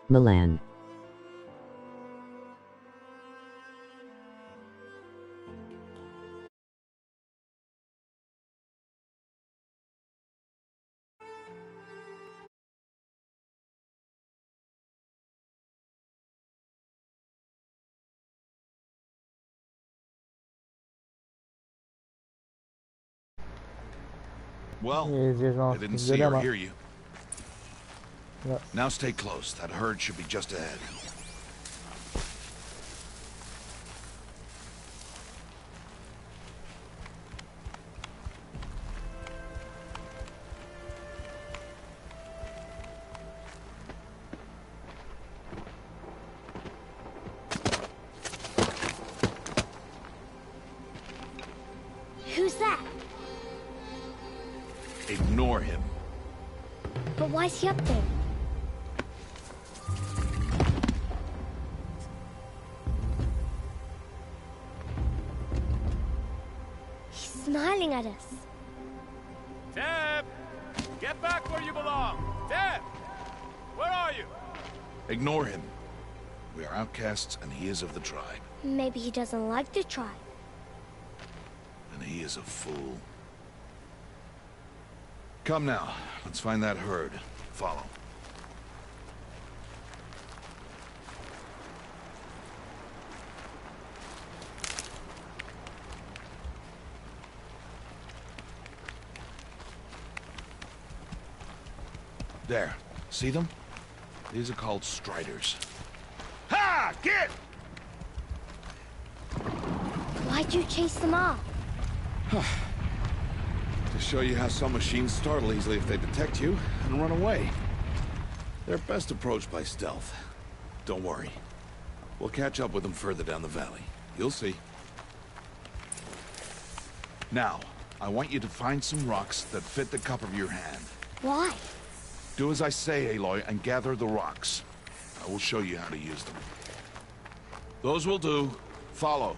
Milan. Well, I I didn't see or hear you. Now stay close. That herd should be just ahead. Who's that? Ignore him. But why is he up there? He's smiling at us. Deb! Get back where you belong! Deb! Where are you? Ignore him. We are outcasts, and he is of the tribe. Maybe he doesn't like the tribe. And he is a fool. Come now. Let's find that herd. Follow. There. See them? These are called striders. Ha! Get! Why'd you chase them off? To show you how some machines startle easily if they detect you and run away. They're best approached by stealth. Don't worry. We'll catch up with them further down the valley. You'll see. Now, I want you to find some rocks that fit the cup of your hand. Why? Do as I say, Aloy, and gather the rocks. I will show you how to use them. Those will do. Follow.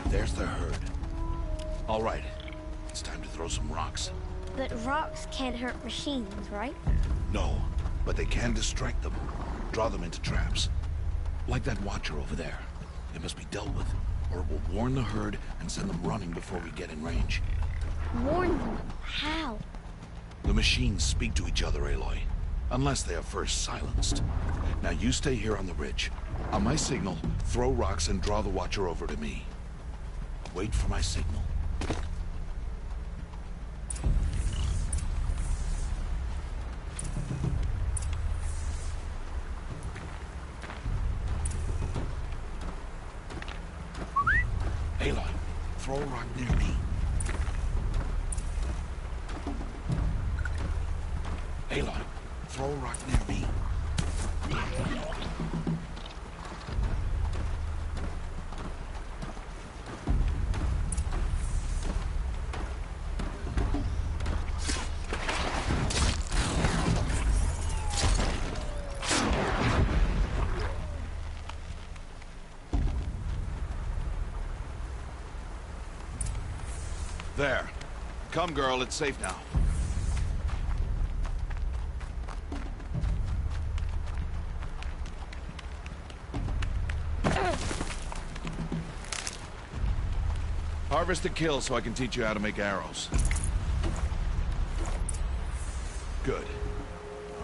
There's the herd. All right. It's time to throw some rocks. But rocks can't hurt machines, right? No, but they can distract them. Draw them into traps. Like that watcher over there. It must be dealt with, or it will warn the herd and send them running before we get in range. Warn them? How? The machines speak to each other, Aloy. Unless they are first silenced. Now you stay here on the ridge. On my signal, throw rocks and draw the watcher over to me. Wait for my signal. Aloy, throw a rock near me. Aloy, throw a rock near me. There. Come, girl, it's safe now. Harvest the kill so I can teach you how to make arrows. Good.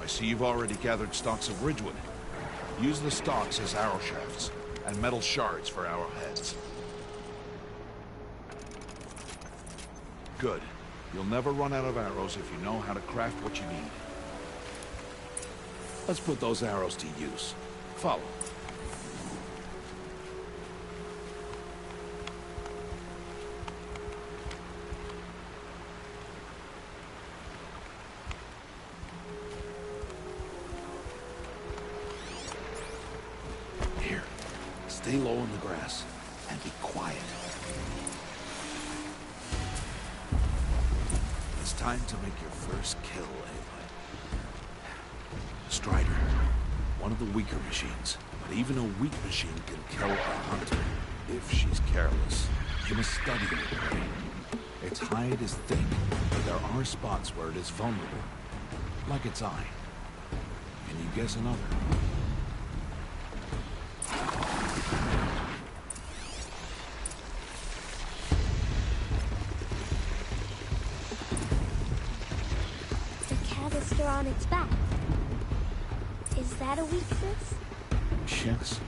I see you've already gathered stalks of ridgewood. Use the stalks as arrow shafts, and metal shards for arrowheads. Good. You'll never run out of arrows if you know how to craft what you need. Let's put those arrows to use. Follow. Here. Stay low in the grass and be quiet. Time to make your first kill, Aloy. Strider. One of the weaker machines. But even a weak machine can kill a hunter if she's careless. You must study it, prey. Its hide is thick, but there are spots where it is vulnerable. Like its eye. Can you guess another? The canister on its back. Is that a weakness? Yes.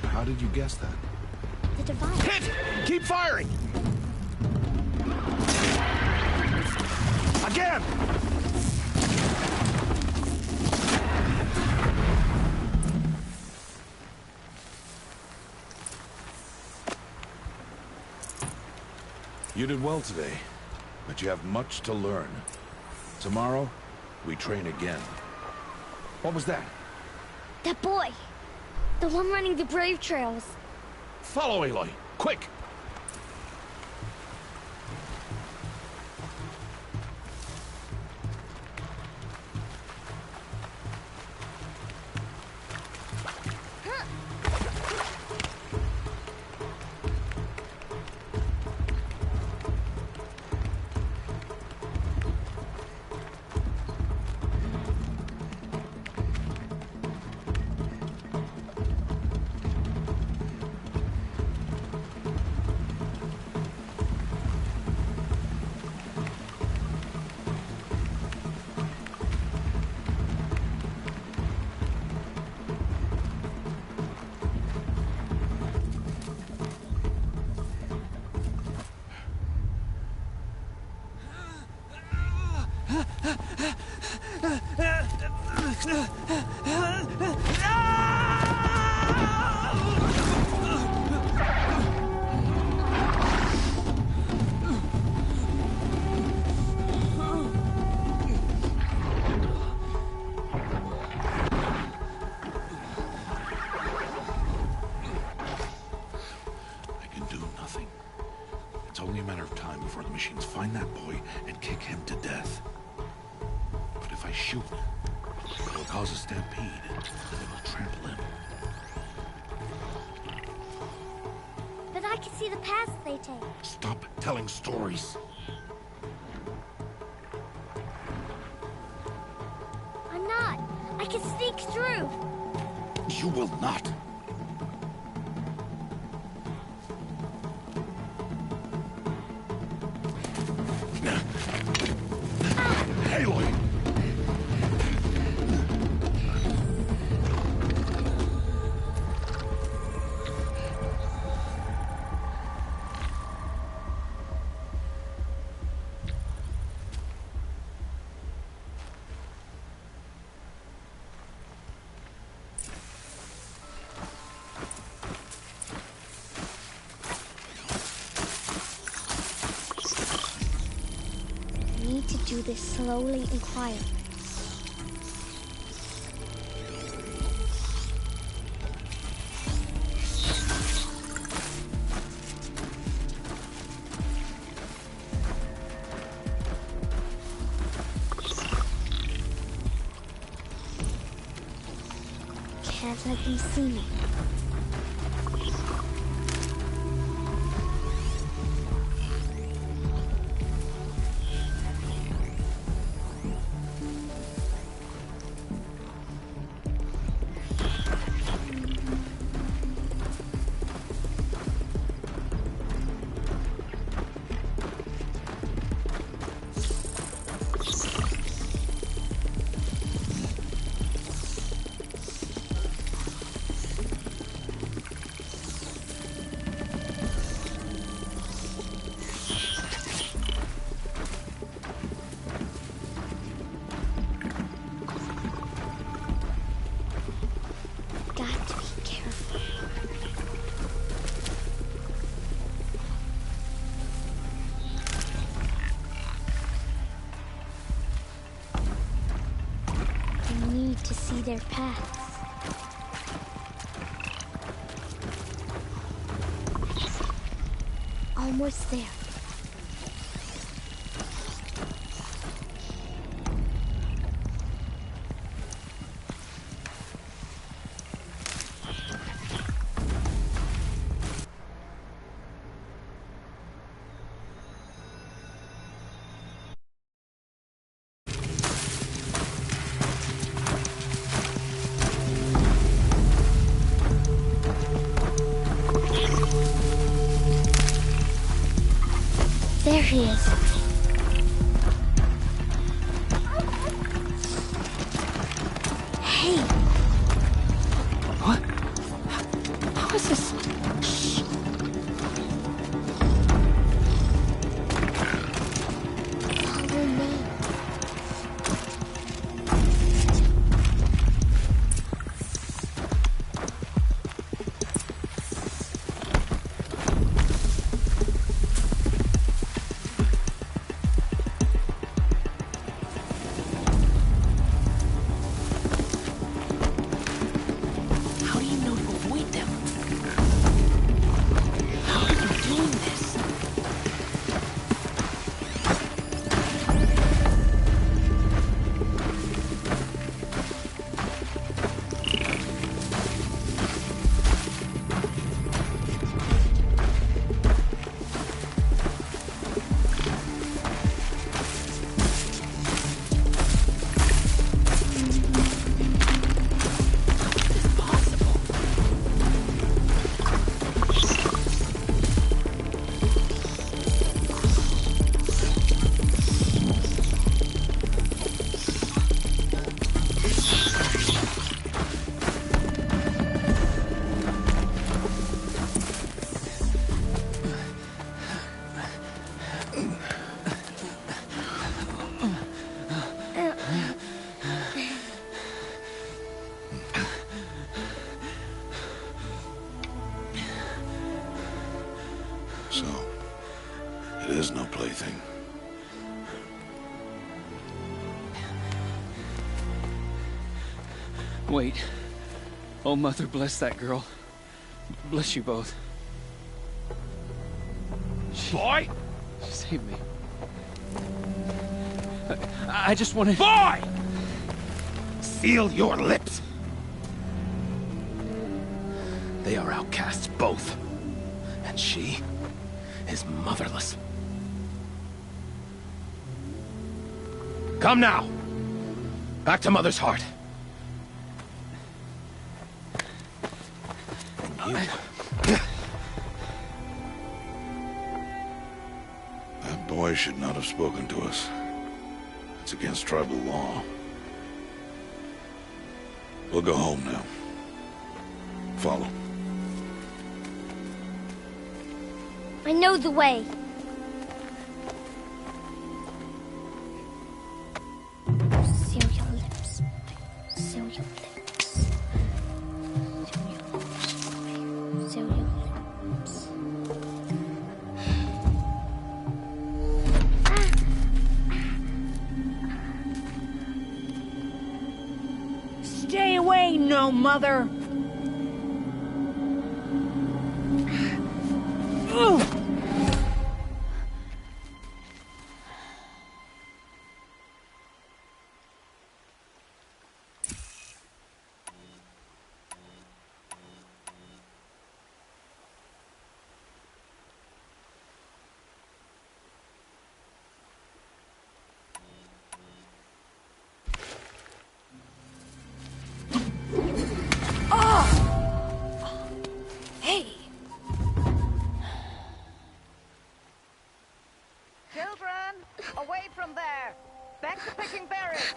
How did you guess that? The device. Hit! Keep firing! Again! You did well today, but you have much to learn. Tomorrow, we train again. What was that? That boy. The one running the brave trails. Follow Aloy, quick! Find that boy and kick him to death. But if I shoot, it will cause a stampede, and it will trample him. But I can see the paths they take. Stop telling stories. I'm not. I can sneak through. You will not. Aloy! Do this slowly and quietly. Can't let them see me. To see their paths. Almost there. he is. Hey. What? How is this? Shh. Follow me. How do you know to avoid them? How are you doing this? How is this possible? So, it is no plaything. Wait. Oh, Mother, bless that girl. Bless you both. Boy! She saved me. I just wanted... Boy! Seal your lips! They are outcasts, both. And she is motherless. Come now! Back to Mother's heart. That boy should not have spoken to us. It's against tribal law. We'll go home now. Follow. I know the way. Seal your lips. Seal your lips. Seal your lips. Stay away, no mother! Ugh. Hey! Children, away from there! Back to picking berries!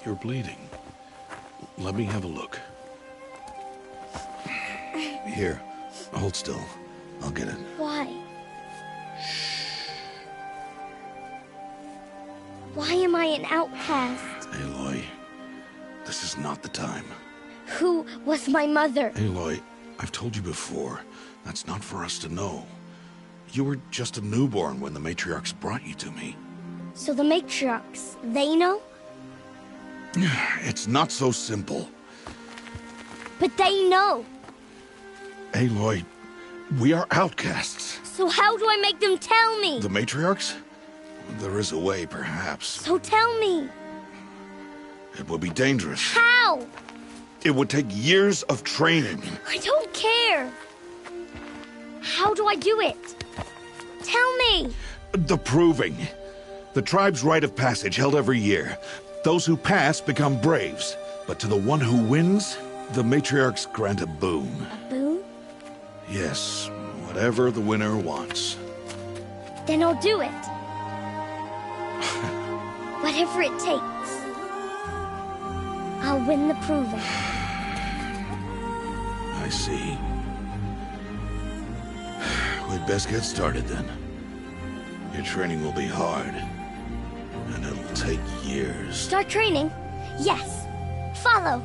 You're bleeding. Let me have a look. Here, hold still. I'll get it. Why? Why am I an outcast? Aloy, this is not the time. Who was my mother? Aloy, I've told you before, that's not for us to know. You were just a newborn when the matriarchs brought you to me. So the matriarchs, they know? It's not so simple. But they know. Aloy, we are outcasts. So how do I make them tell me? The matriarchs? There is a way, perhaps. So tell me. It would be dangerous. How? It would take years of training. I don't care. How do I do it? Tell me. The proving. The tribe's rite of passage held every year. Those who pass become braves. But to the one who wins, the matriarchs grant a boon. A boon? Yes, Whatever the winner wants. Then I'll do it. Whatever it takes. I'll win the proving. I see. We'd best get started then. Your training will be hard. And it'll take years. Start training? Yes. Follow.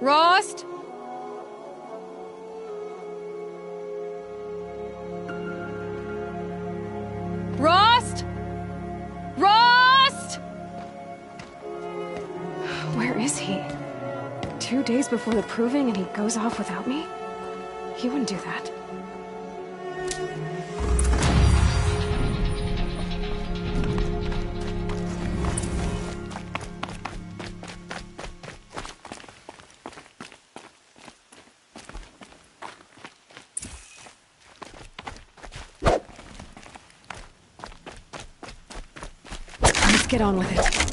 Rost? Rost? Rost? Where is he? 2 days before the proving and he goes off without me? He wouldn't do that. Let's get on with it.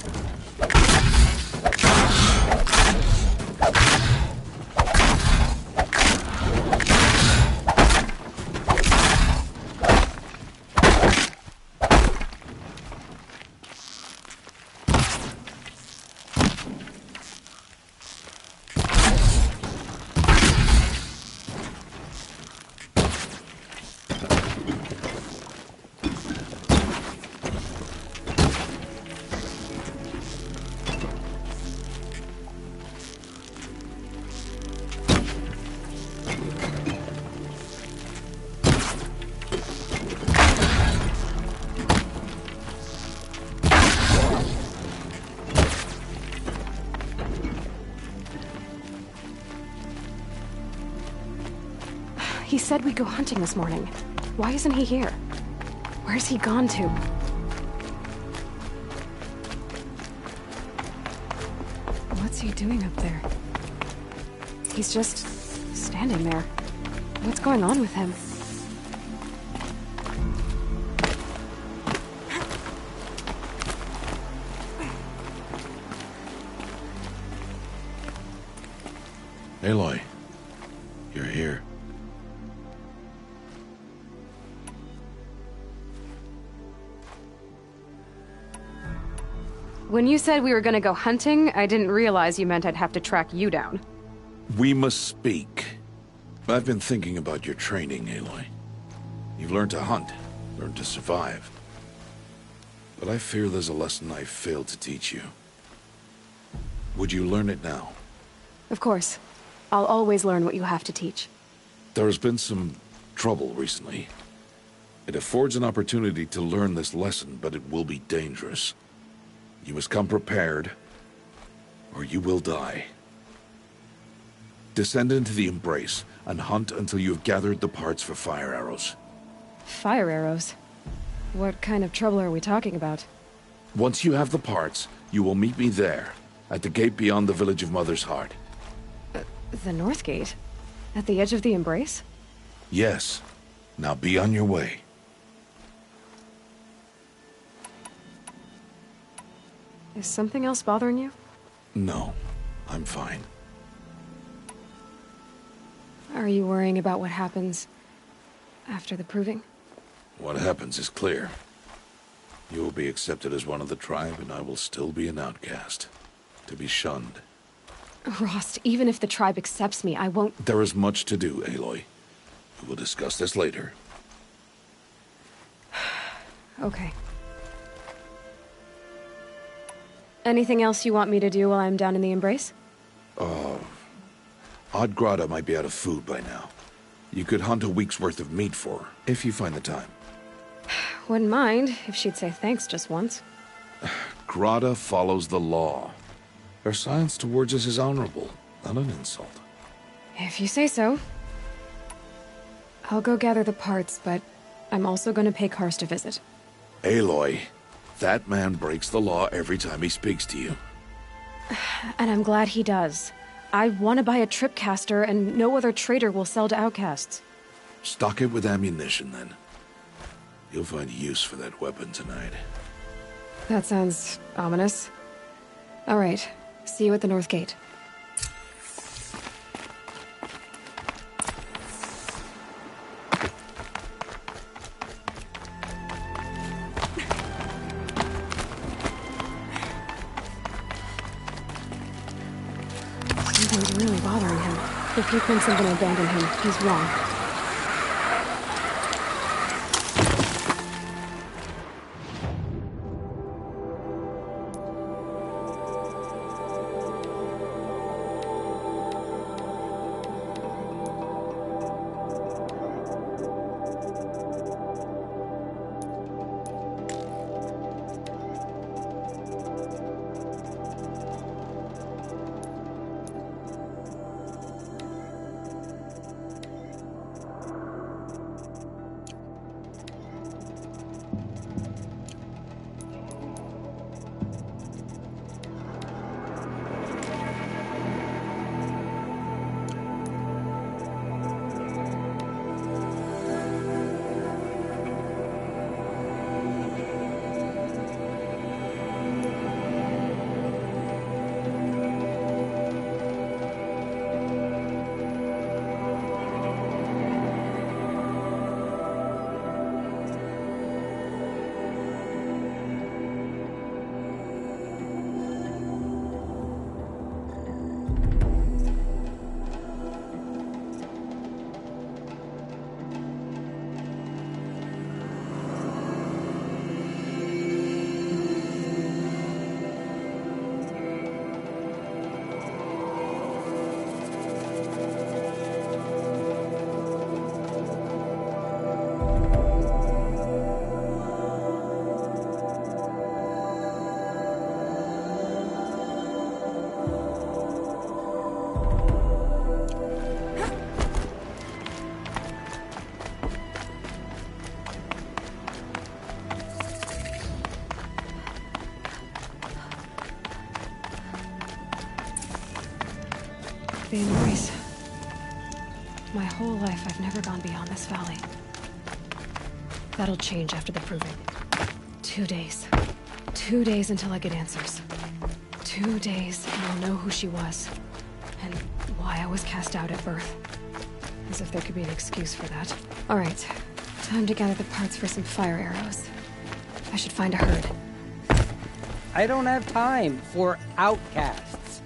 He said we'd go hunting this morning. Why isn't he here? Where's he gone to? What's he doing up there? He's just standing there. What's going on with him? Aloy, you're here. When you said we were gonna go hunting, I didn't realize you meant I'd have to track you down. We must speak. I've been thinking about your training, Aloy. You've learned to hunt, learned to survive. But I fear there's a lesson I failed to teach you. Would you learn it now? Of course. I'll always learn what you have to teach. There has been some trouble recently. It affords an opportunity to learn this lesson, but it will be dangerous. You must come prepared, or you will die. Descend into the Embrace, and hunt until you have gathered the parts for fire arrows. Fire arrows? What kind of trouble are we talking about? Once you have the parts, you will meet me there, at the gate beyond the village of Mother's Heart. The North Gate? At the edge of the Embrace? Yes. Now be on your way. Is something else bothering you? No, I'm fine. Are you worrying about what happens after the proving? What happens is clear. You will be accepted as one of the tribe, and I will still be an outcast. To be shunned. Rost, even if the tribe accepts me, I won't... There is much to do, Aloy. We will discuss this later. Okay. Anything else you want me to do while I'm down in the Embrace? Odd might be out of food by now. You could hunt a week's worth of meat for her, if you find the time. Wouldn't mind if she'd say thanks just once. Grada follows the law. Her silence towards us is honorable, not an insult. If you say so. I'll go gather the parts, but I'm also going to pay Karst a visit. Aloy, that man breaks the law every time he speaks to you. And I'm glad he does. I want to buy a tripcaster, and no other trader will sell to outcasts. Stock it with ammunition, then. You'll find use for that weapon tonight. That sounds ominous. All right. See you at the North Gate. Something's really bothering him. If he thinks I'm gonna abandon him, he's wrong. The Embrace. My whole life, I've never gone beyond this valley. That'll change after the proving. 2 days. 2 days until I get answers. 2 days, and I'll know who she was. And why I was cast out at birth. As if there could be an excuse for that. Alright, time to gather the parts for some fire arrows. I should find a herd. I don't have time for outcasts.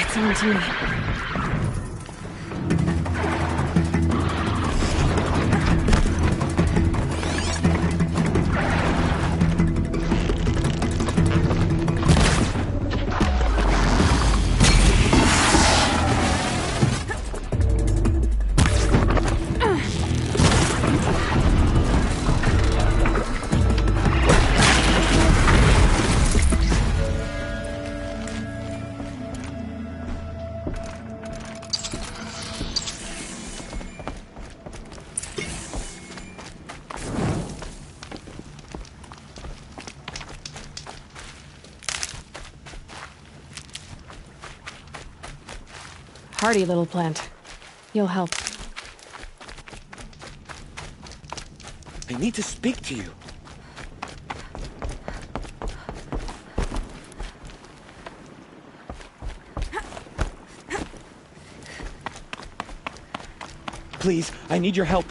It's on to me. Hardy little plant. You'll help. I need to speak to you. Please, I need your help.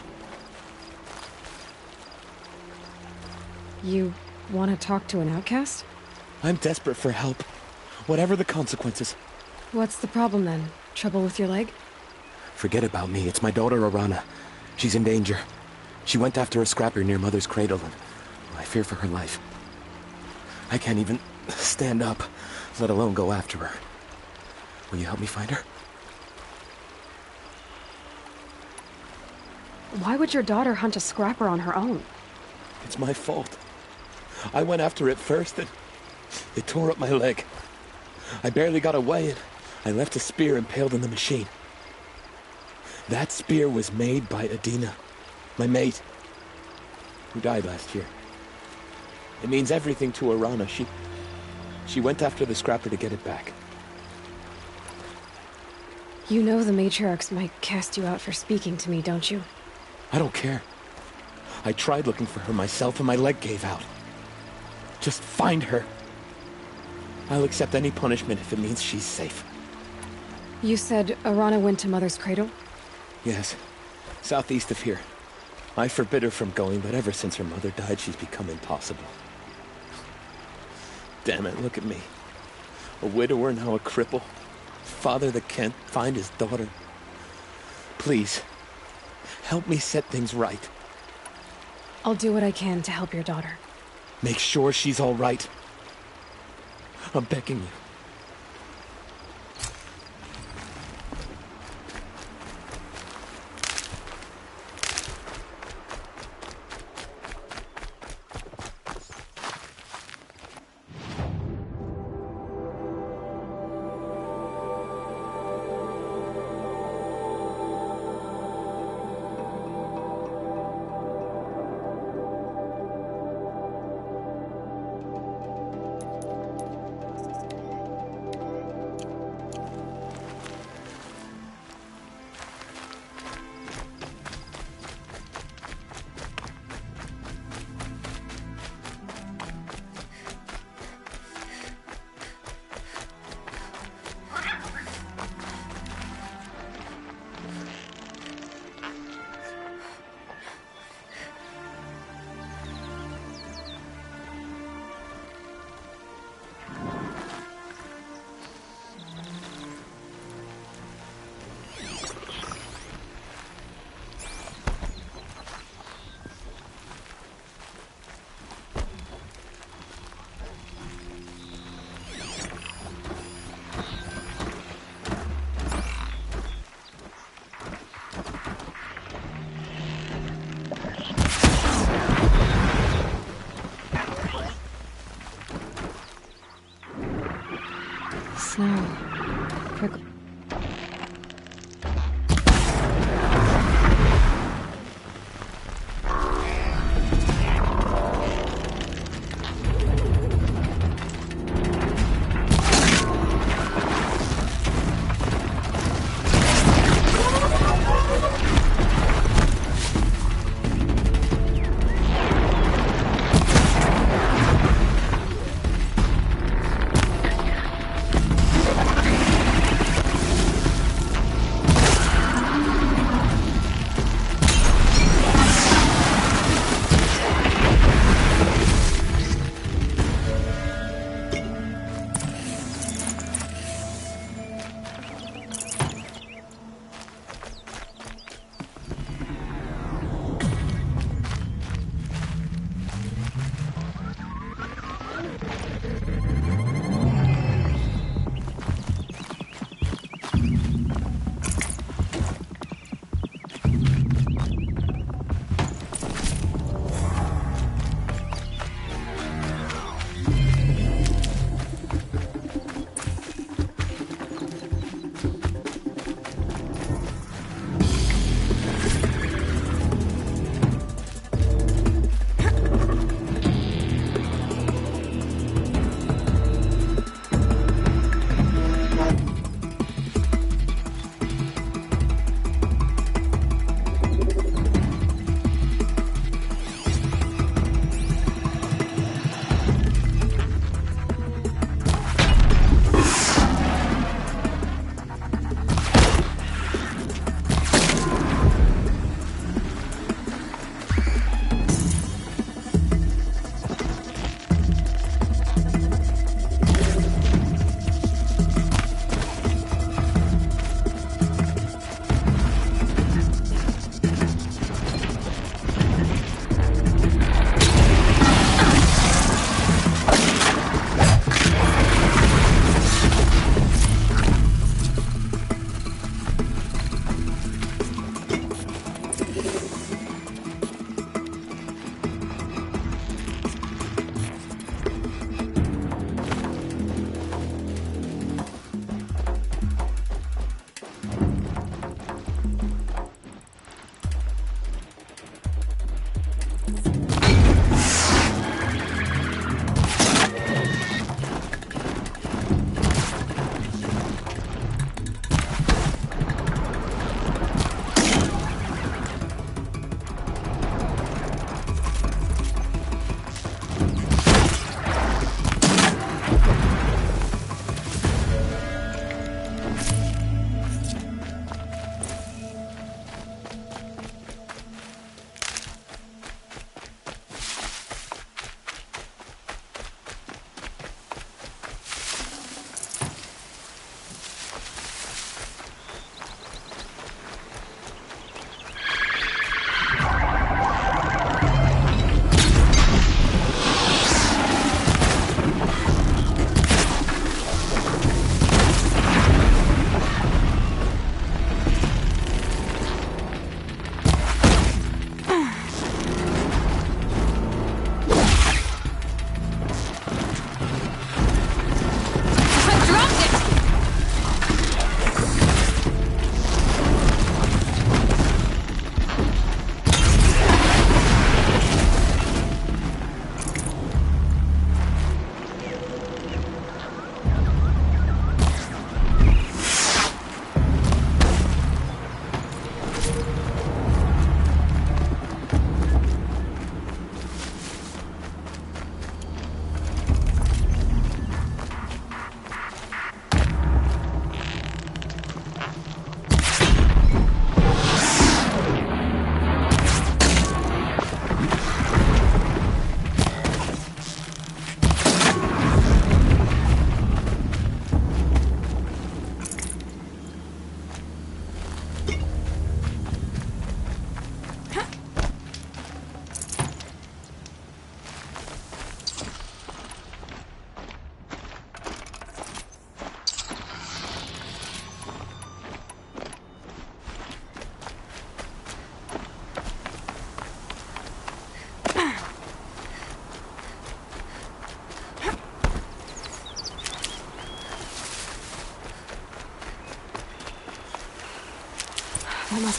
You want to talk to an outcast? I'm desperate for help. Whatever the consequences. What's the problem then? Trouble with your leg? Forget about me. It's my daughter, Arana. She's in danger. She went after a scrapper near Mother's cradle, and I fear for her life. I can't even stand up, let alone go after her. Will you help me find her? Why would your daughter hunt a scrapper on her own? It's my fault. I went after it first, and it tore up my leg. I barely got away, and I left a spear impaled in the machine. That spear was made by Adina, my mate, who died last year. It means everything to Arana. She went after the scrapper to get it back. You know the matriarchs might cast you out for speaking to me, don't you? I don't care. I tried looking for her myself, and my leg gave out. Just find her. I'll accept any punishment if it means she's safe. You said Arana went to Mother's cradle? Yes, southeast of here. I forbid her from going, but ever since her mother died, she's become impossible. Damn it, look at me. A widower, now a cripple. Father that can't find his daughter. Please, help me set things right. I'll do what I can to help your daughter. Make sure she's all right. I'm begging you.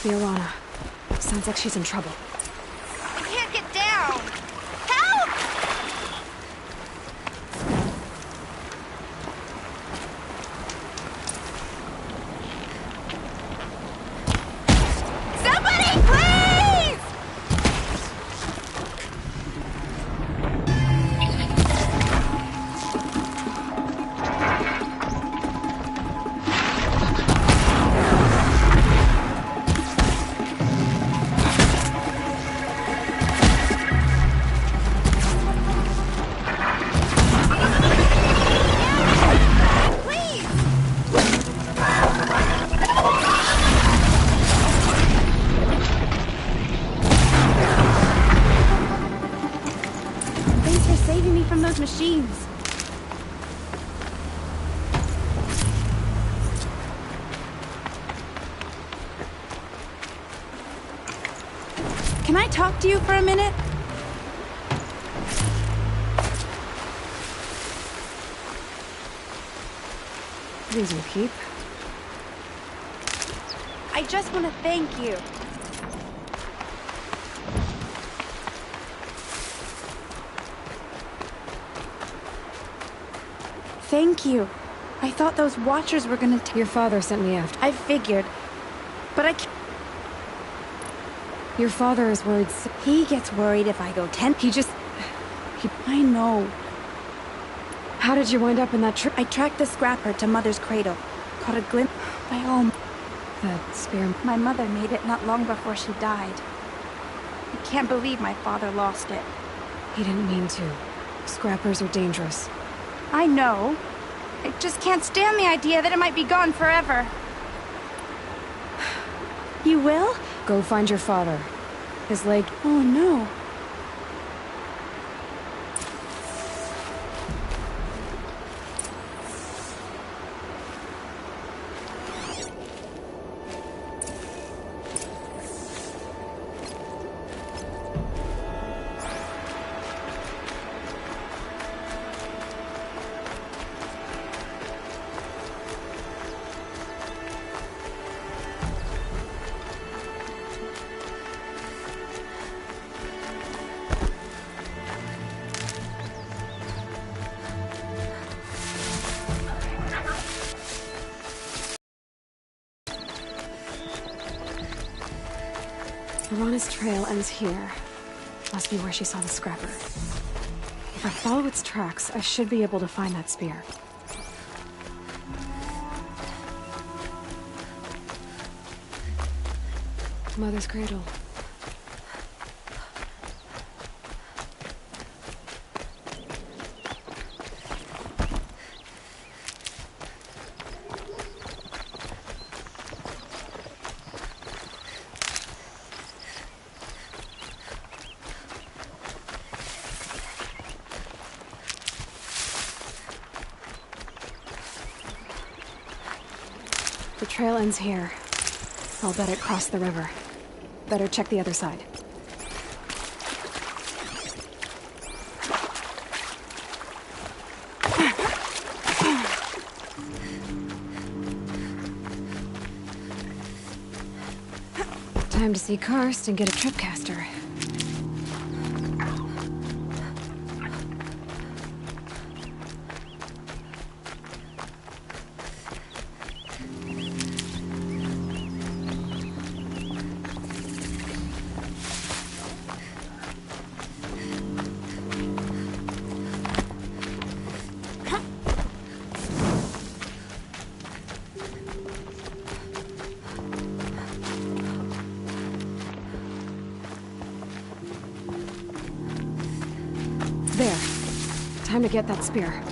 Must be Alana. Sounds like she's in trouble. I can't get down! Help! Somebody, please! Thanks for saving me from those machines. Can I talk to you for a minute? These will keep. I just want to thank you. Thank you. I thought those watchers were gonna Your father sent me after. I figured. But I can't. Your father is worried. He gets worried if I go 10. He just... I know. How did you wind up in that trip? I tracked the scrapper to Mother's cradle. Caught a glimpse by home. That spear... My mother made it not long before she died. I can't believe my father lost it. He didn't mean to. Scrappers are dangerous. I know. I just can't stand the idea that it might be gone forever. You will? Go find your father. His leg... Oh no. Alana's trail ends here. Must be where she saw the scrapper. If I follow its tracks, I should be able to find that spear. Mother's cradle. The trail ends here. I'll bet it crossed the river. Better check the other side. Time to see Karst and get a tripcaster. There. Time to get that spear.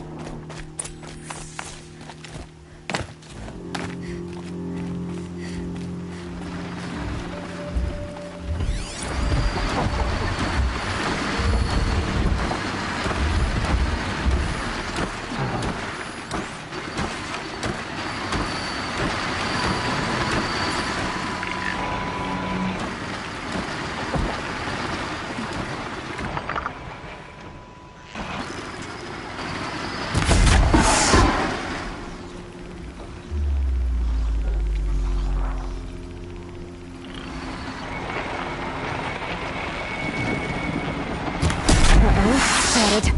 Got it.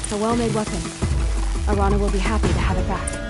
It's a well-made weapon. Arana will be happy to have it back.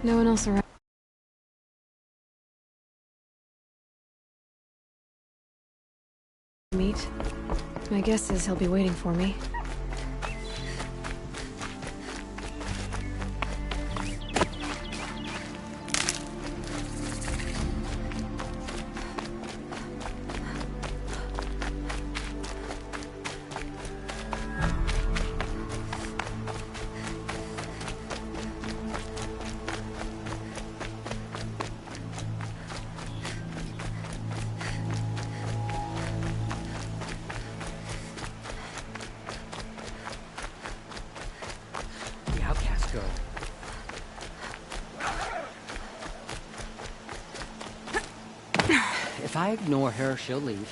No one else around. Meet. My guess is he'll be waiting for me. If I ignore her, she'll leave.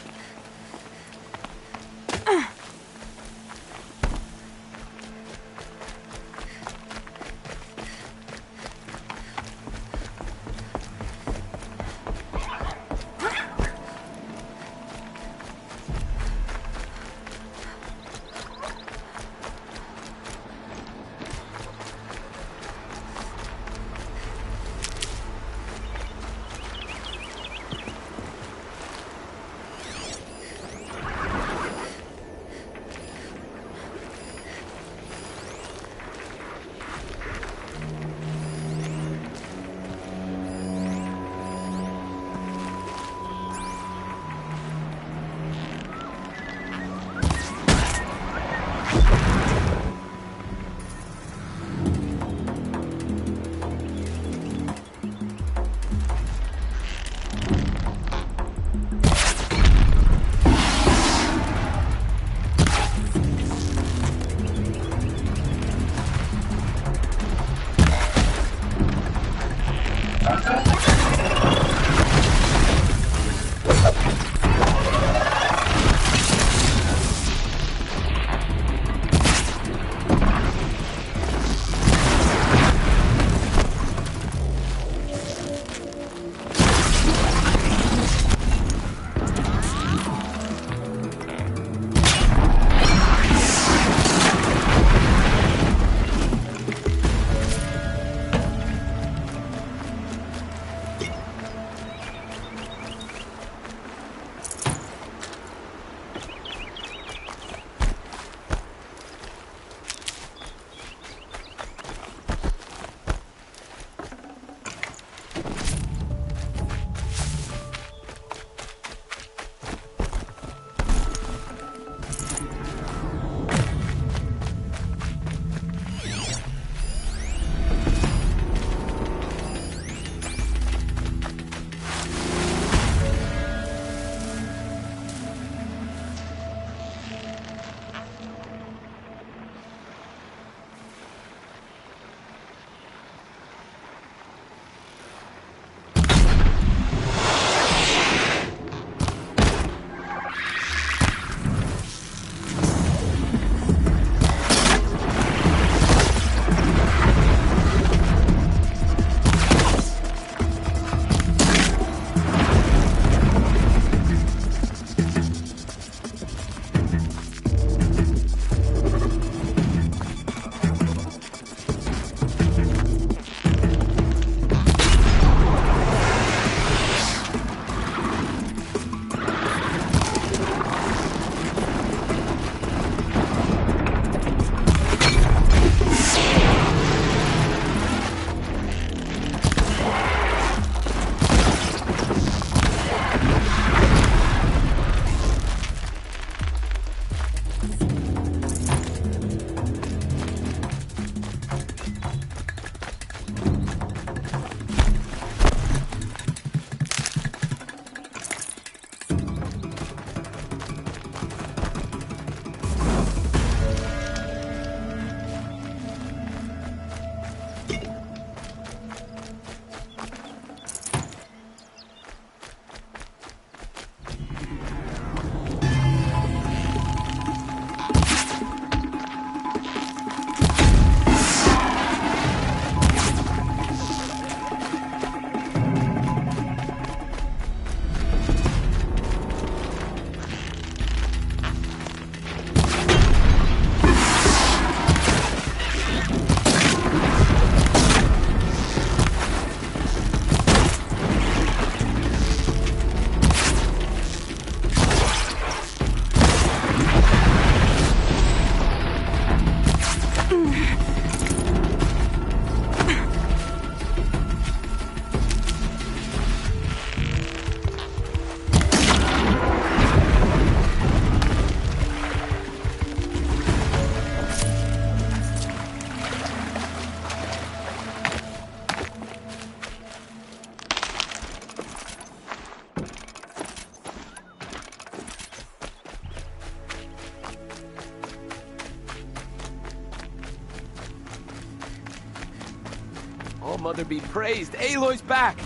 Oh, Mother be praised. Aloy's back!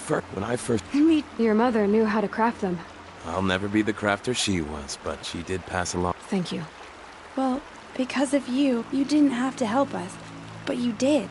when I first... Your mother knew how to craft them. I'll never be the crafter she was, but she did pass along. Thank you. Well, because of you, you didn't have to help us, but you did.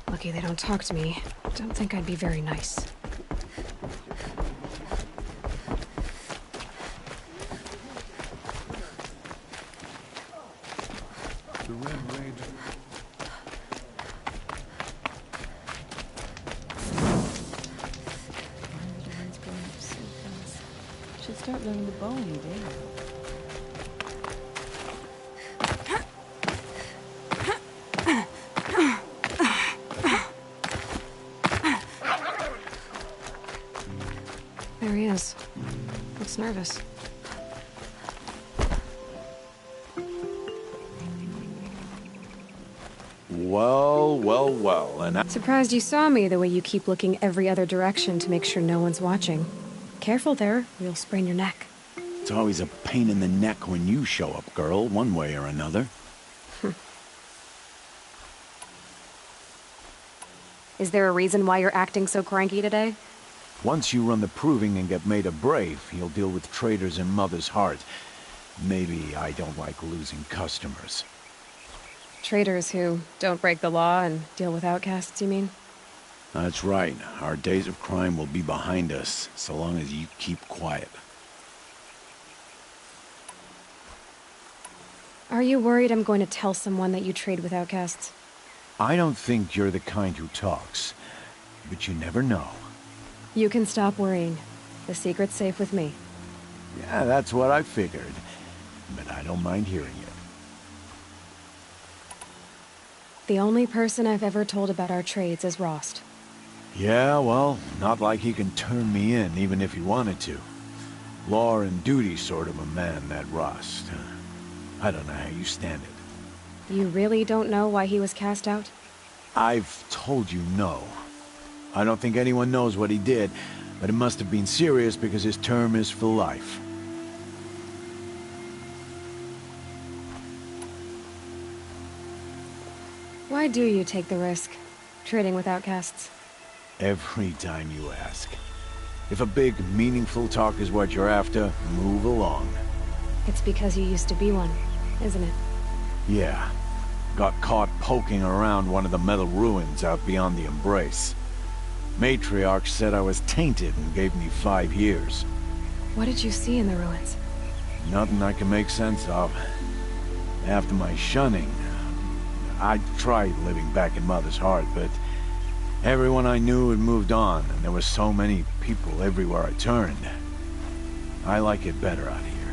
Lucky they don't talk to me. Don't think I'd be very nice. The Red Raid. Should start learning the bowling, Dave. There he is. Looks nervous. Well, and Surprised you saw me the way you keep looking every other direction to make sure no one's watching. Careful there, or you'll sprain your neck. it's always a pain in the neck when you show up, girl, one way or another. Is there a reason why you're acting so cranky today? Once you run the proving and get made a brave, you'll deal with traitors in Mother's Heart. Maybe I don't like losing customers. Traitors who don't break the law and deal with outcasts, you mean? That's right. Our days of crime will be behind us, so long as you keep quiet. Are you worried I'm going to tell someone that you trade with outcasts? I don't think you're the kind who talks, but you never know. You can stop worrying. The secret's safe with me. Yeah, that's what I figured, but I don't mind hearing it. The only person I've ever told about our trades is Rost. Yeah, well, not like he can turn me in, even if he wanted to. Law and duty sort of a man, that Rost. I don't know how you stand it. You really don't know why he was cast out? I've told you no. I don't think anyone knows what he did, but it must have been serious because his term is for life. Why do you take the risk, trading with outcasts? Every time you ask. If a big, meaningful talk is what you're after, move along. It's because you used to be one, isn't it? Yeah. Got caught poking around one of the metal ruins out beyond the Embrace. Matriarch said I was tainted and gave me 5 years. What did you see in the ruins? Nothing I can make sense of. After my shunning, I tried living back in Mother's Heart, but everyone I knew had moved on, and there were so many people everywhere I turned. I like it better out here.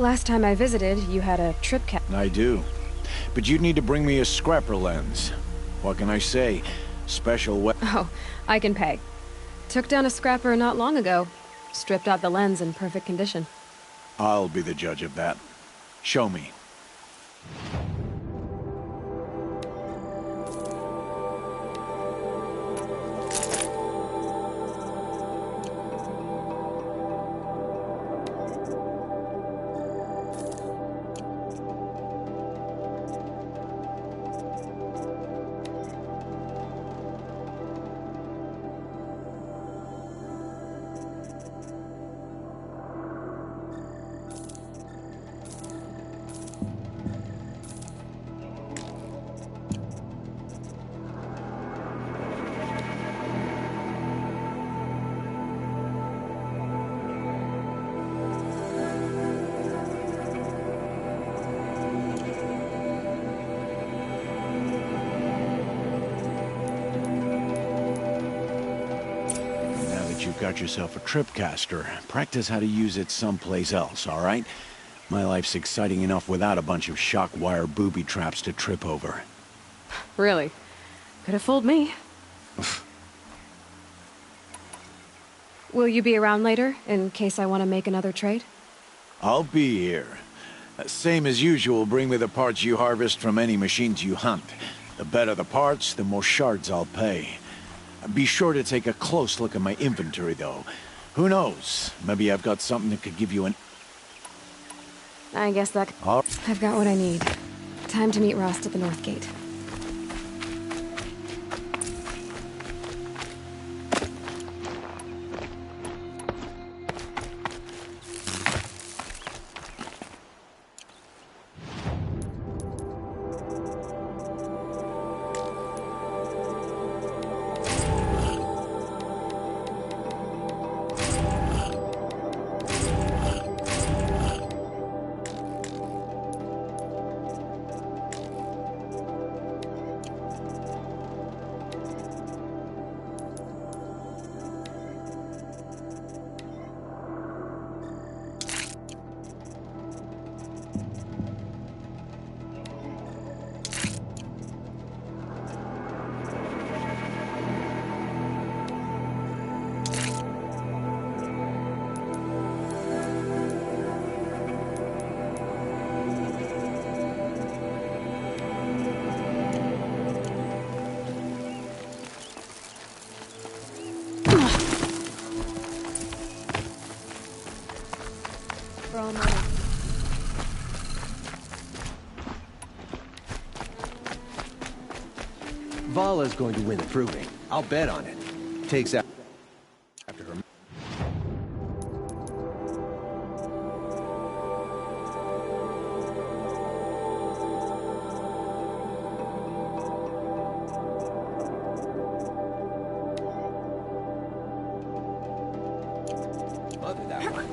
Last time I visited, you had a trip cap. I do. But you'd need to bring me a scrapper lens. What can I say? Special Oh, I can pay. Took down a scrapper not long ago. Stripped out the lens in perfect condition. I'll be the judge of that. Show me. You've got yourself a tripcaster. Practice how to use it someplace else, all right? My life's exciting enough without a bunch of shock wire booby traps to trip over. Really? Could have fooled me. Will you be around later, in case I want to make another trade? I'll be here. Same as usual, bring me the parts you harvest from any machines you hunt. The better the parts, the more shards I'll pay. Be sure to take a close look at my inventory, though. Who knows? Maybe I've got something that could give you an... I guess that... I've got what I need. Time to meet Rost at the North Gate. Vala's going to win the proving. I'll bet on it. Takes out after her. Mother, that one.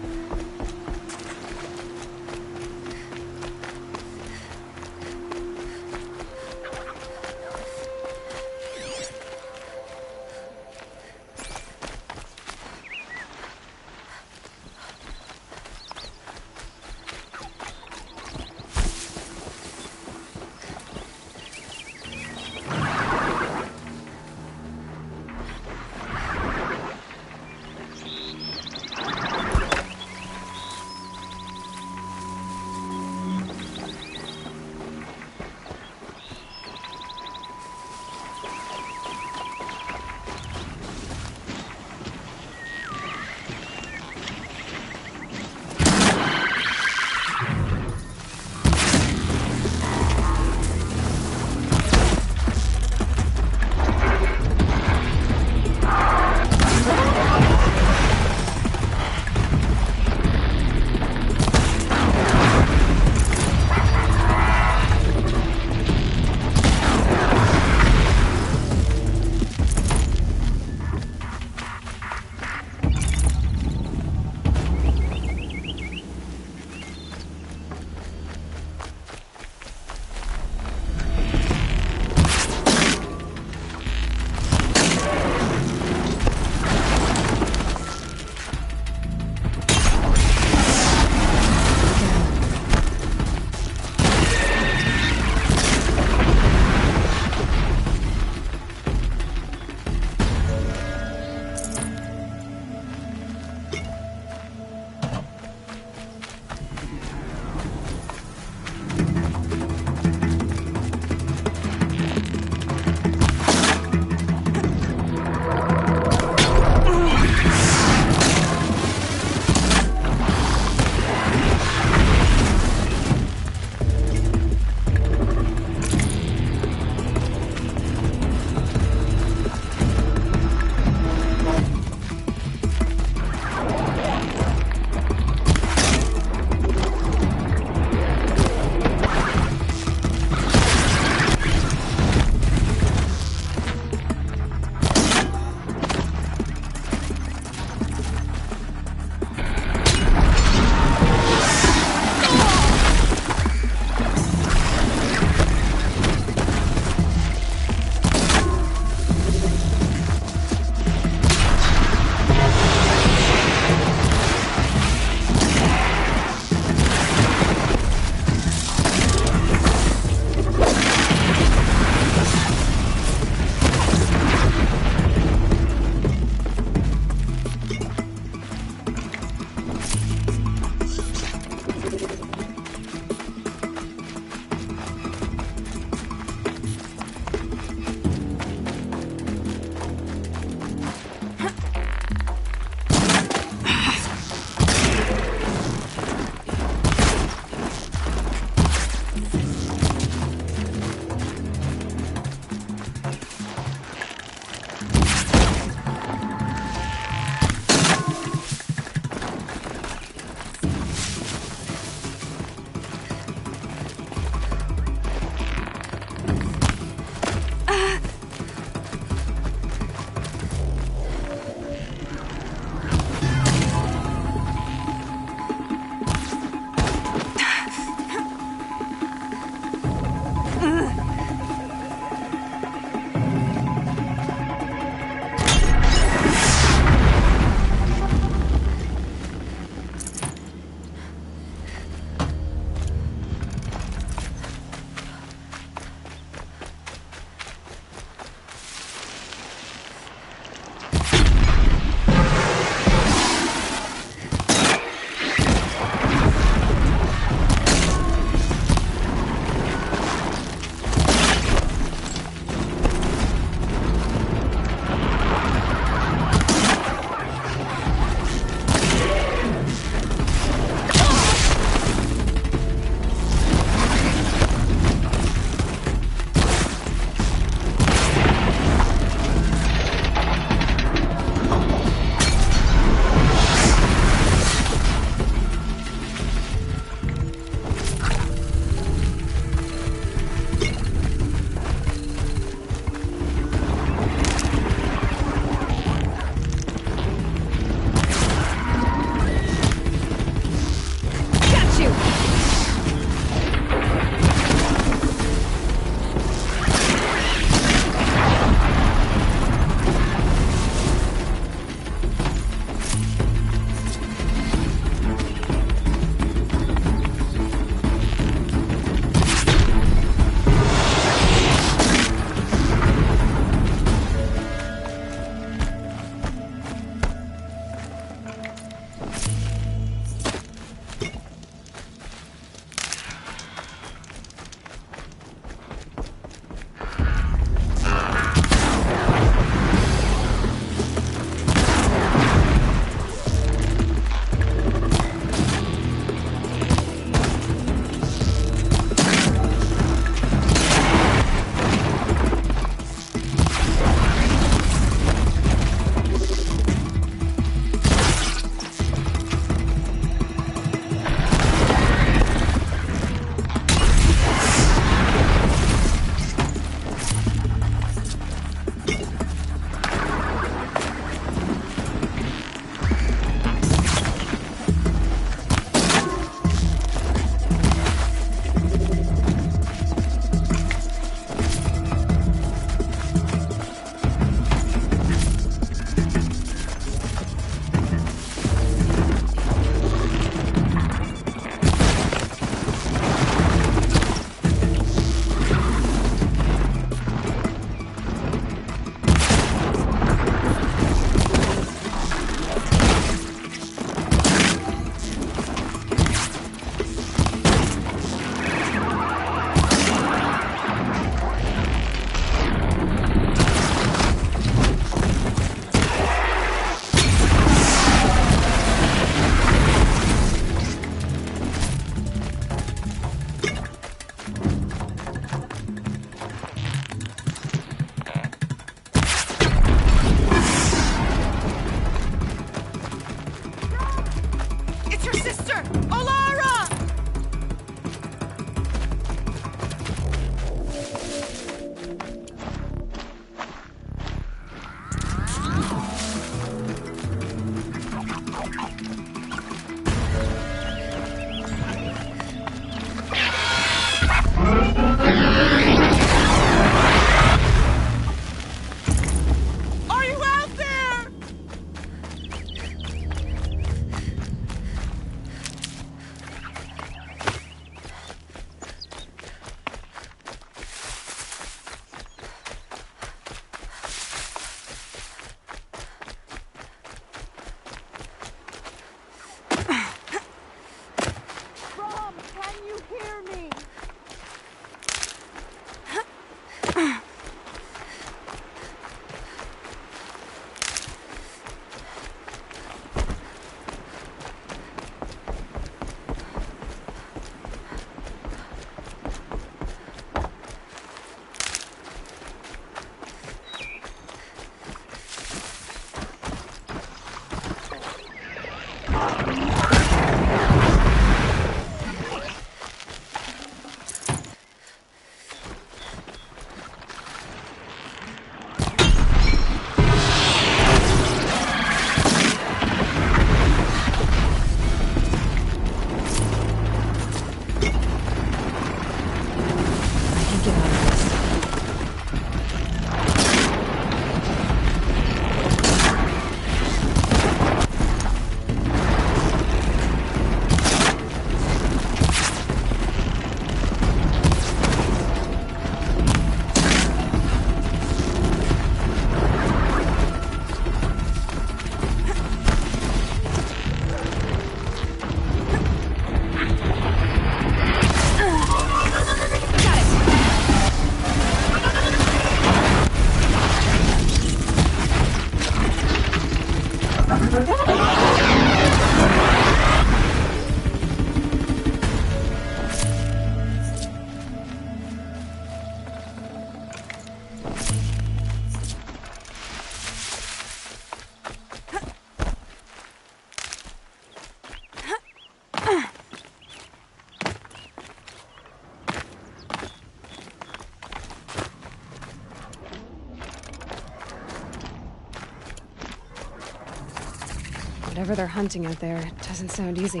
Whatever they're hunting out there, it doesn't sound easy.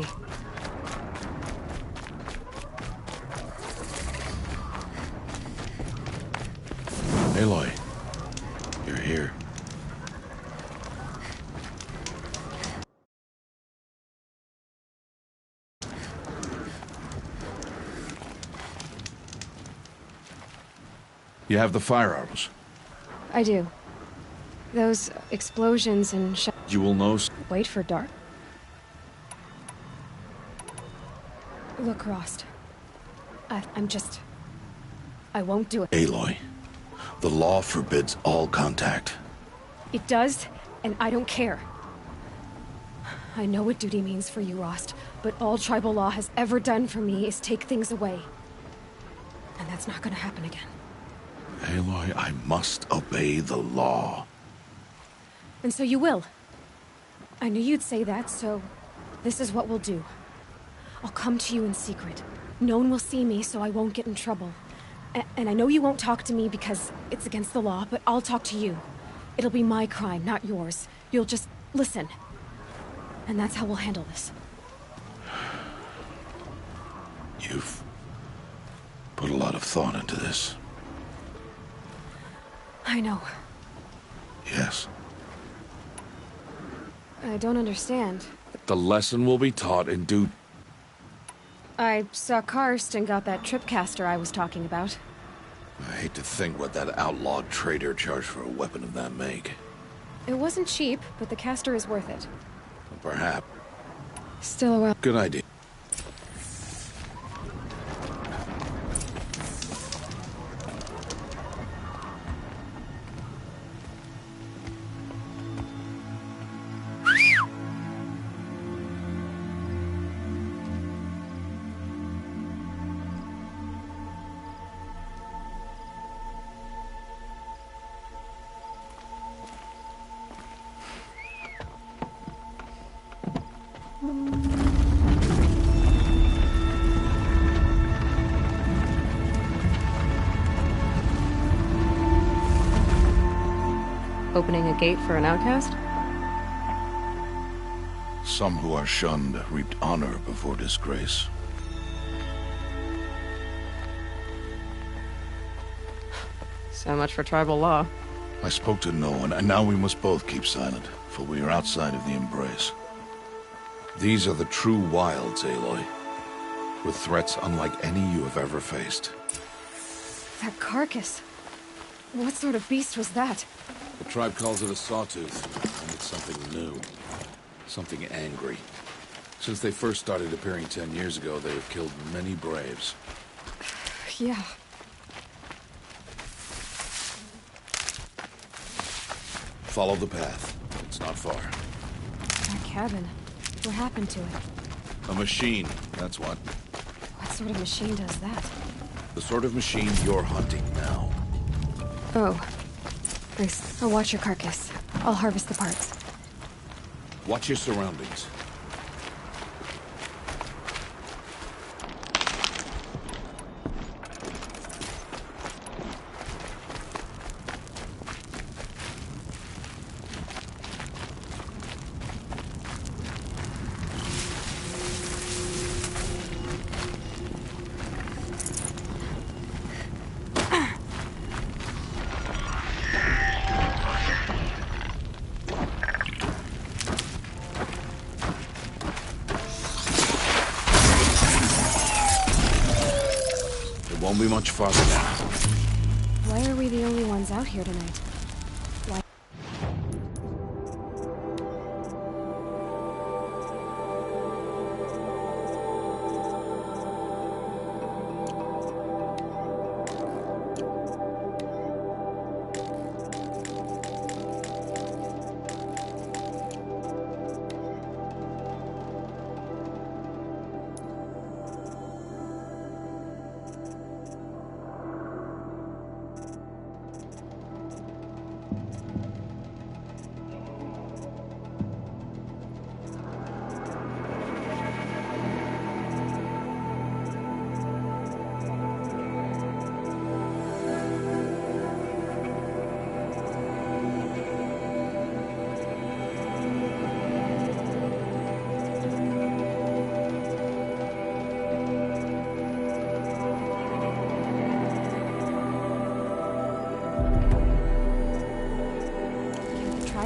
Aloy, you're here. You have the fire arrows. I do. Those explosions and You will know. Wait for dark. Look, Rost. I'm just... I won't do it. Aloy, the law forbids all contact. It does, and I don't care. I know what duty means for you, Rost, but all tribal law has ever done for me is take things away. And that's not gonna happen again. Aloy, I must obey the law. And so you will. I knew you'd say that, so this is what we'll do. I'll come to you in secret. No one will see me, so I won't get in trouble. And I know you won't talk to me because it's against the law, but I'll talk to you. It'll be my crime, not yours. You'll just listen. And that's how we'll handle this. You've put a lot of thought into this. I know. Yes. I don't understand. The lesson will be taught in due... I saw Karst and got that tripcaster I was talking about. I hate to think what that outlawed trader charged for a weapon of that make. It wasn't cheap, but the caster is worth it. Perhaps. Still a while. Good idea. Opening a gate for an outcast? Some who are shunned reaped honor before disgrace. So much for tribal law. I spoke to no one, and now we must both keep silent, for we are outside of the embrace. These are the true wilds, Aloy, with threats unlike any you have ever faced. That carcass. What sort of beast was that? The tribe calls it a sawtooth, and it's something new. Something angry. Since they first started appearing 10 years ago, they have killed many braves. Yeah. Follow the path. It's not far. That cabin. What happened to it? A machine, that's what. What sort of machine does that? The sort of machine you're hunting now. Oh. Nice. I'll watch your carcass. I'll harvest the parts. Watch your surroundings. Won't be much farther now. Why are we the only ones out here tonight? Why?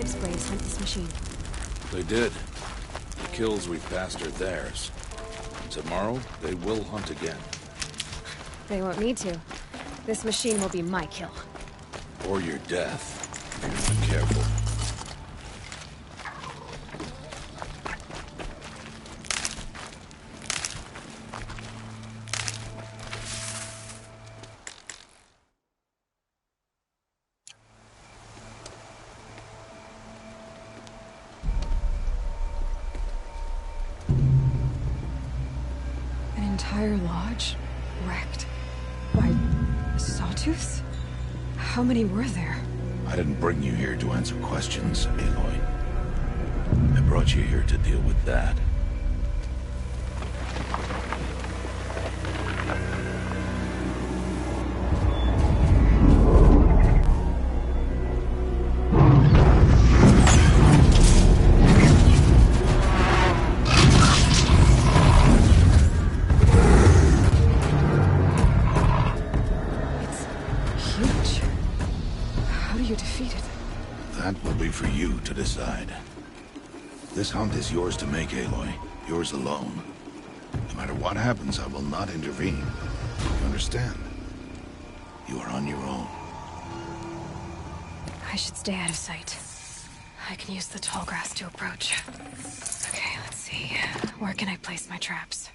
Dave's Braves hunt this machine? They did. The kills we've passed are theirs. Tomorrow, they will hunt again. They won't need to. This machine will be my kill. Or your death. Be careful. An entire lodge wrecked by sawtooths? How many were there? I didn't bring you here to answer questions, Aloy. I brought you here to deal with that. For you to decide. This hunt is yours to make, Aloy. Yours alone. No matter what happens, I will not intervene. You understand? You are on your own. I should stay out of sight. I can use the tall grass to approach. Okay, let's see. Where can I place my traps?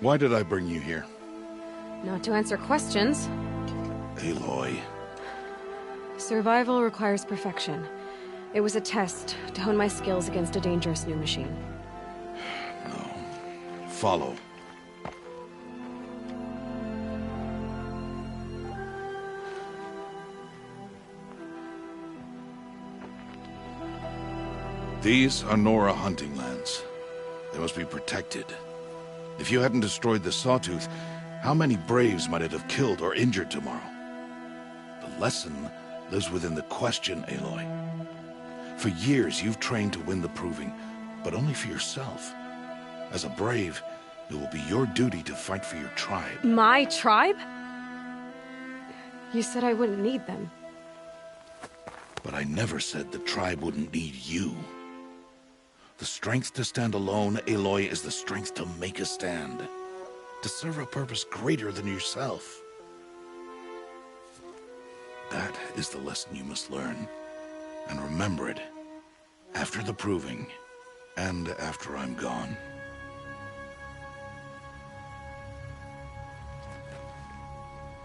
Why did I bring you here? Not to answer questions. Aloy. Survival requires perfection. It was a test to hone my skills against a dangerous new machine. No. Follow. These are Nora hunting lands. They must be protected. If you hadn't destroyed the Sawtooth, how many Braves might it have killed or injured tomorrow? The lesson lives within the question, Aloy. For years, you've trained to win the Proving, but only for yourself. As a Brave, it will be your duty to fight for your tribe. My tribe? You said I wouldn't need them. But I never said the tribe wouldn't need you. The strength to stand alone, Aloy, is the strength to make a stand. To serve a purpose greater than yourself. That is the lesson you must learn. And remember it. After the Proving. And after I'm gone.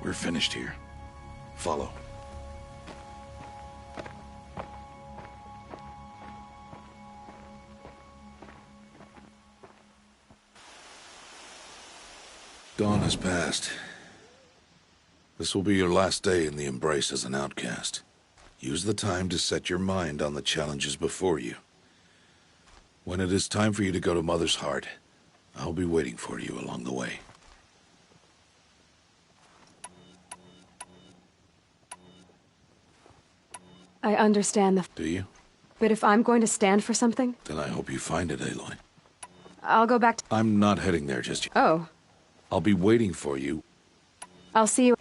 We're finished here. Follow. Dawn has passed. This will be your last day in the Embrace as an outcast. Use the time to set your mind on the challenges before you. When it is time for you to go to Mother's Heart, I'll be waiting for you along the way. I understand the... Do you? But if I'm going to stand for something... Then I hope you find it, Aloy. I'll go back to... I'm not heading there just yet. Oh. I'll be waiting for you. I'll see you...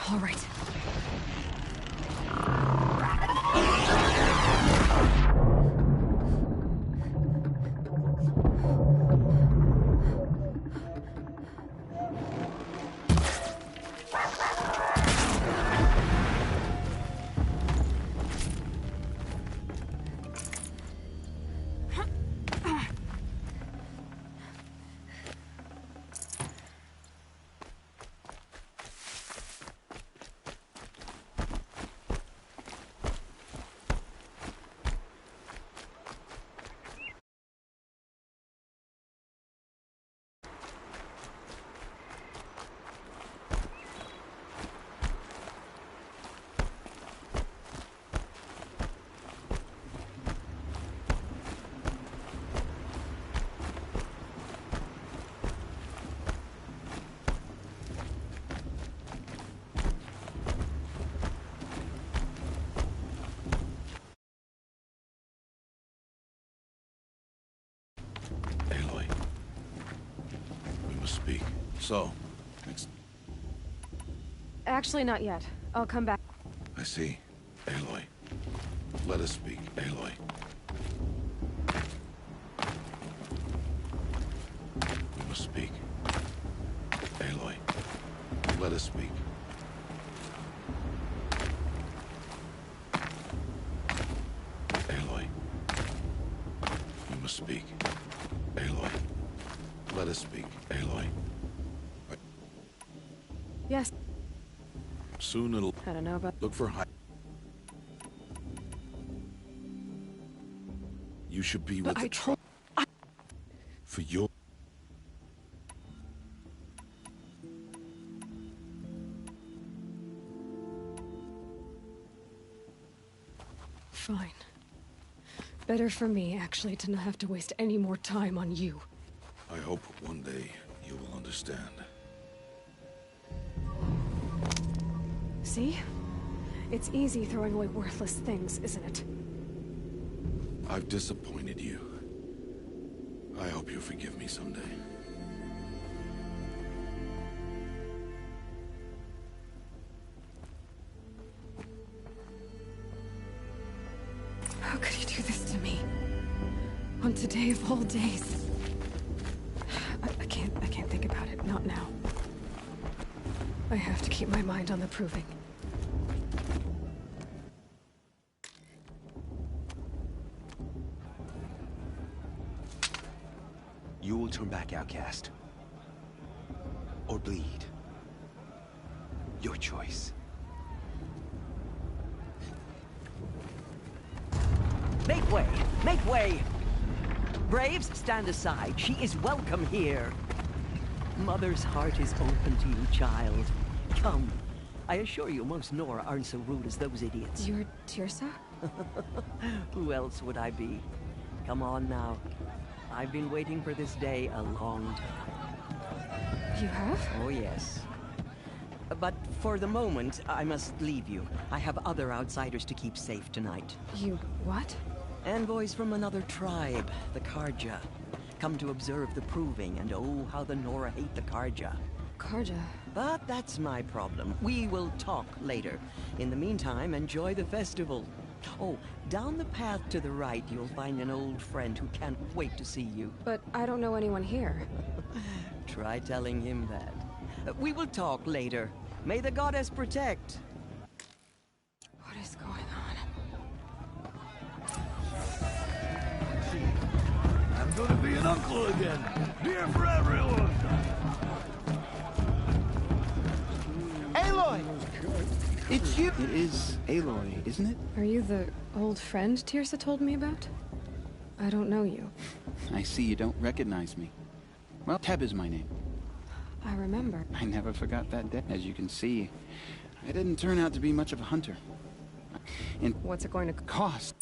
All right. speak. So, Actually, not yet. I'll come back. I see. Aloy. Let us speak, Aloy. We must speak. Aloy. Let us speak. Aloy. We must speak. Aloy. Let us speak, Aloy. Yes. Soon it'll... I don't know about... Look for high... You should be with the tribe. For your... Fine. Better for me, actually, to not have to waste any more time on you. I hope one day you will understand. See? It's easy throwing away worthless things, isn't it? I've disappointed you. I hope you forgive me someday. How could you do this to me? On today of all days. I can't think about it. Not now. I have to keep my mind on the proving. You will turn back, outcast. Or bleed. Your choice. Make way! Make way! Braves, stand aside. She is welcome here. Mother's heart is open to you, child. Come. I assure you, most Nora aren't so rude as those idiots. You're Tirsa? Who else would I be? Come on now. I've been waiting for this day a long time. You have? Oh, yes. But for the moment, I must leave you. I have other outsiders to keep safe tonight. You what? Envoys from another tribe, the Karja. Come to observe the proving, and oh, how the Nora hate the Karja. Karja? But that's my problem. We will talk later. In the meantime, enjoy the festival. Oh, down the path to the right, you'll find an old friend who can't wait to see you. But I don't know anyone here. Try telling him that. We will talk later. May the goddess protect. What is going on? I'm gonna be an uncle again. Beer for everyone. Aloy! It's you! It is Aloy, isn't it? Are you the old friend Tirsa told me about? I don't know you. I see you don't recognize me. Well, Teb is my name. I remember. I never forgot that day. As you can see, I didn't turn out to be much of a hunter. And what's it going to cost?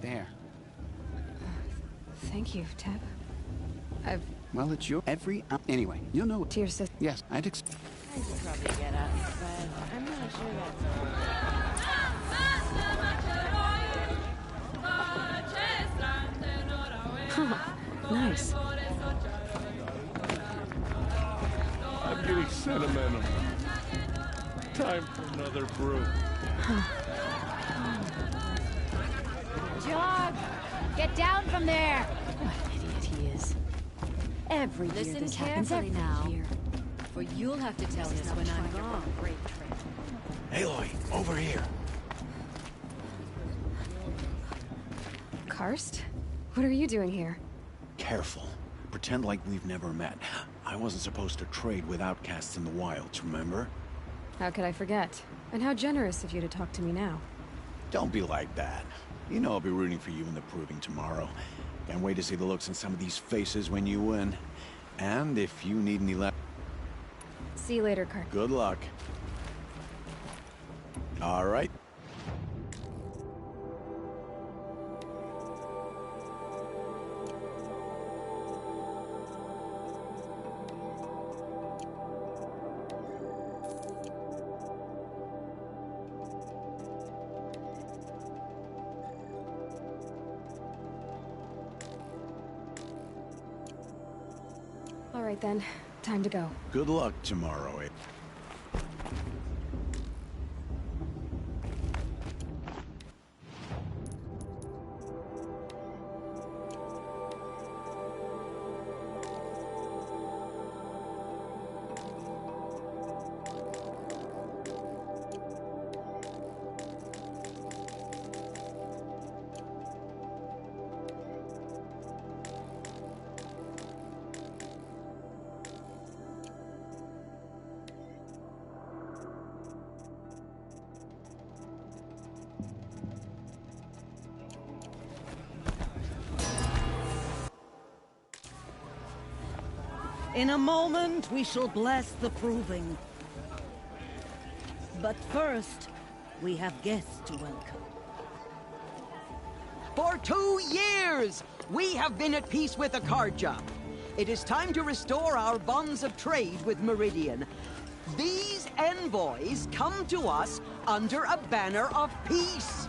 There. Thank you, Teb. Well, it's your anyway, you'll know it. Tirsa. Yes, I should probably get up, but I'm not sure that's... Nice. I'm getting sentimental. Time for another brew. Jog! Get down from there! what an idiot he is. Every year Listen this happens every carefully now. year. For you'll have to tell us when I'm gone. Aloy, over here. Karst? What are you doing here? Careful. Pretend like we've never met. I wasn't supposed to trade with outcasts in the wilds, remember? How could I forget? And how generous of you to talk to me now. Don't be like that. You know I'll be rooting for you in the proving tomorrow. Can't wait to see the looks on some of these faces when you win. And if you need any See you later, Kurt. Good luck. All right. All right then, time to go. Good luck tomorrow, eh? In a moment, we shall bless the proving. But first, we have guests to welcome. For 2 years, we have been at peace with Akarja. It is time to restore our bonds of trade with Meridian. These envoys come to us under a banner of peace.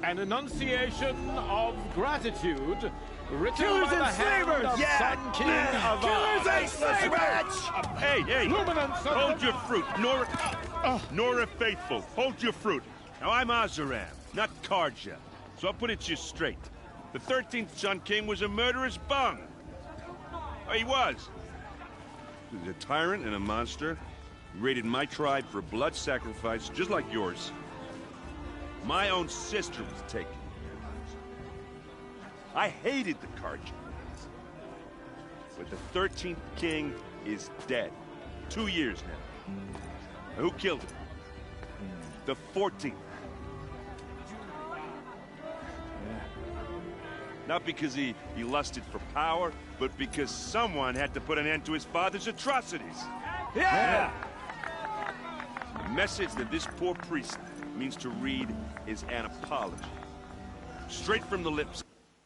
An enunciation of gratitude written Killers by the and hand slavers! of Yeah! Sun King of Killers and slavers! Hey! Luminance of Hold the- your fruit, Nora Faithful. Hold your fruit. Now, I'm Azaram, not Karja. So I'll put it to you straight. The 13th Sun King was a murderous bung. Oh, he was. He was a tyrant and a monster. He raided my tribe for a blood sacrifice, just like yours. My own sister was taken. I hated the Karja. But the 13th king is dead. 2 years now. Now, who killed him? The 14th. Not because he lusted for power, but because someone had to put an end to his father's atrocities. Yeah! The message that this poor priest means to read is an apology. Straight from the lips